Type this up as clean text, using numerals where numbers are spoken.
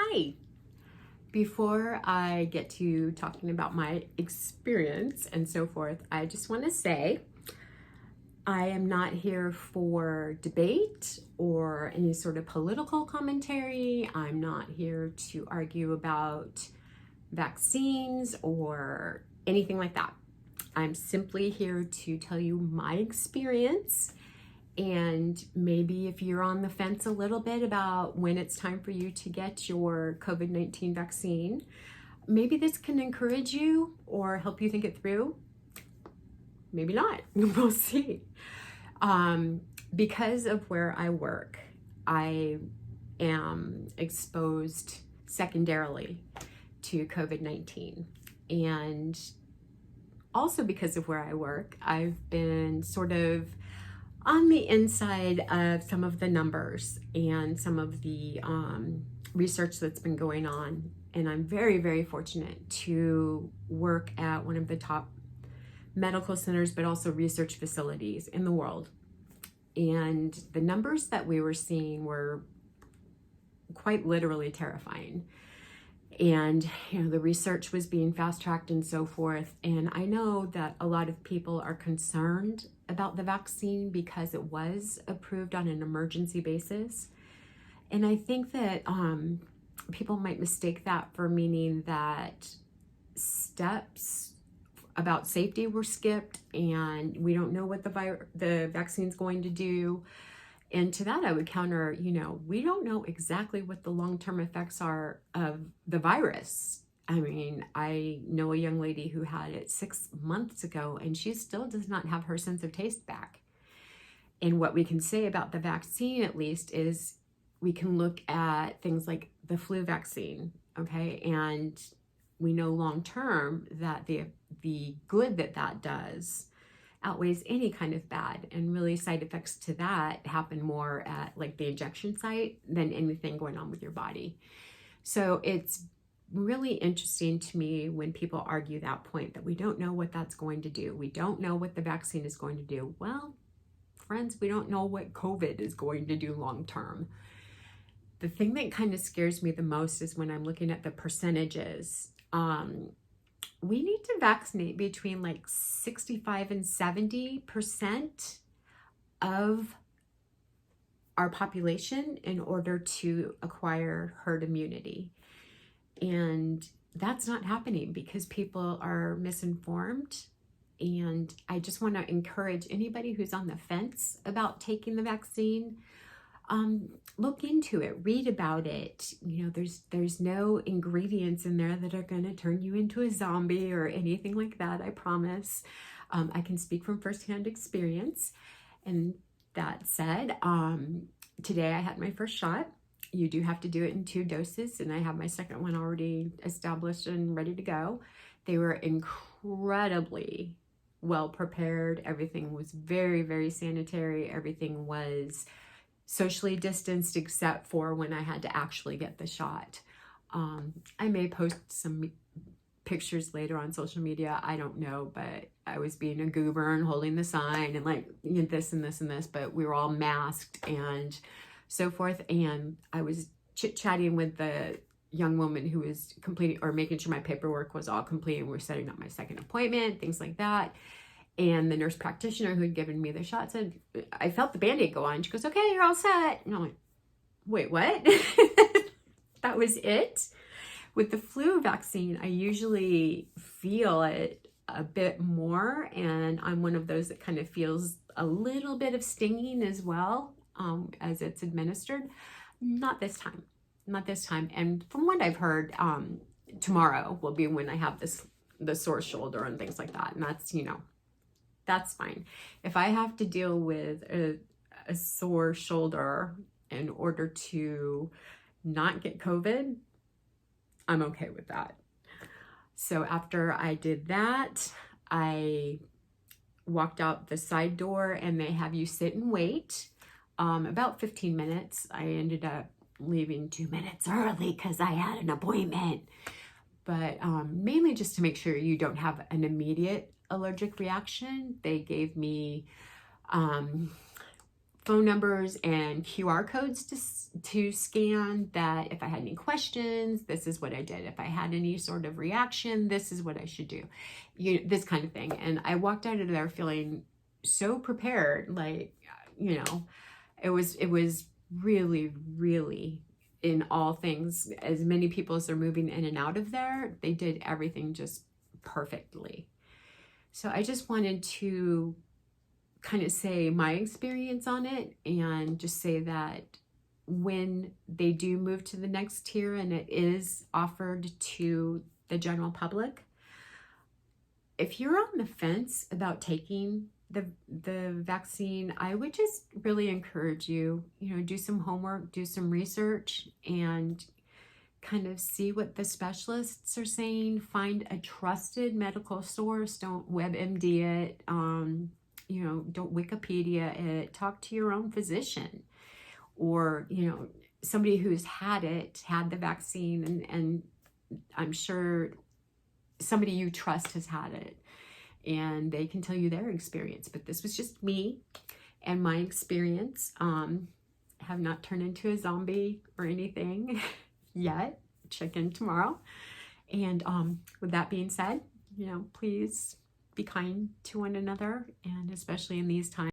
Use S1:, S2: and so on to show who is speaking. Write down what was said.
S1: Hi. Before I get to talking about my experience and so forth, I just want to say I am not here for debate or any sort of political commentary. I'm not here to argue about vaccines or anything like that. I'm simply here to tell you my experience. And maybe if you're on the fence a little bit about when it's time for you to get your COVID-19 vaccine, maybe this can encourage you or help you think it through. Maybe not. We'll see. Because of where I work, I am exposed secondarily to COVID-19. And also because of where I work, I've been sort of on the inside of some of the numbers and some of the research that's been going on. And I'm very, very fortunate to work at one of the top medical centers, but also research facilities in the world. And the numbers that we were seeing were quite literally terrifying. And, the research was being fast-tracked and so forth. And I know that a lot of people are concerned about the vaccine because it was approved on an emergency basis. And I think that people might mistake that for meaning that steps about safety were skipped and we don't know what the vaccine's going to do. And to that, I would counter, we don't know exactly what the long-term effects are of the virus. I mean, I know a young lady who had it 6 months ago, and she still does not have her sense of taste back. And what we can say about the vaccine, at least, is we can look at things like the flu vaccine, okay? And we know long-term that the good that does outweighs any kind of bad, and really side effects to that happen more at like the injection site than anything going on with your body. So it's really interesting to me when people argue that point that we don't know what that's going to do. We don't know what the vaccine is going to do. Well, friends, we don't know what COVID is going to do long term. The thing that kind of scares me the most is when I'm looking at the percentages. We need to vaccinate between like 65 and 70% of our population in order to acquire herd immunity. And that's not happening because people are misinformed. And I just want to encourage anybody who's on the fence about taking the vaccine, look into it, read about it. There's no ingredients in there that are going to turn you into a zombie or anything like that, I promise. I can speak from firsthand experience. And that said, today I had my first shot. You do have to do it in 2 doses, and I have my second one already established and ready to go. They were incredibly well prepared. Everything was very, very sanitary. Everything was socially distanced except for when I had to actually get the shot. I may post some pictures later on social media. I don't know, but I was being a goober and holding the sign and like this and this and this, but we were all masked and so forth. And I was chit-chatting with the young woman who was completing or making sure my paperwork was all complete, and we were setting up my second appointment, things like that. And the nurse practitioner who had given me the shot said, I felt the Band-Aid go on. She goes, okay, you're all set. And I'm like, wait, what? That was it? With the flu vaccine, I usually feel it a bit more. And I'm one of those that kind of feels a little bit of stinging as well as it's administered. Not this time. Not this time. And from what I've heard, tomorrow will be when I have the sore shoulder and things like that. And that's fine. If I have to deal with a sore shoulder in order to not get COVID, I'm okay with that. So after I did that, I walked out the side door and they have you sit and wait. About 15 minutes. I ended up leaving 2 minutes early because I had an appointment. But mainly just to make sure you don't have an immediate allergic reaction. They gave me phone numbers and QR codes to scan, that if I had any questions, this is what I did. If I had any sort of reaction, this is what I should do. This kind of thing. And I walked out of there feeling so prepared. Like, it was really, really, in all things, as many people as are moving in and out of there, they did everything just perfectly. So I just wanted to kind of say my experience on it, and just say that when they do move to the next tier and it is offered to the general public, if you're on the fence about taking the vaccine, I would just really encourage you, do some homework, do some research, and kind of see what the specialists are saying. Find a trusted medical source. Don't WebMD it. Don't Wikipedia it. Talk to your own physician, or, somebody who's had the vaccine, and I'm sure somebody you trust has had it, and they can tell you their experience. But this was just me and my experience. Have not turned into a zombie or anything yet. Check in tomorrow. And with that being said, please be kind to one another, and especially in these times.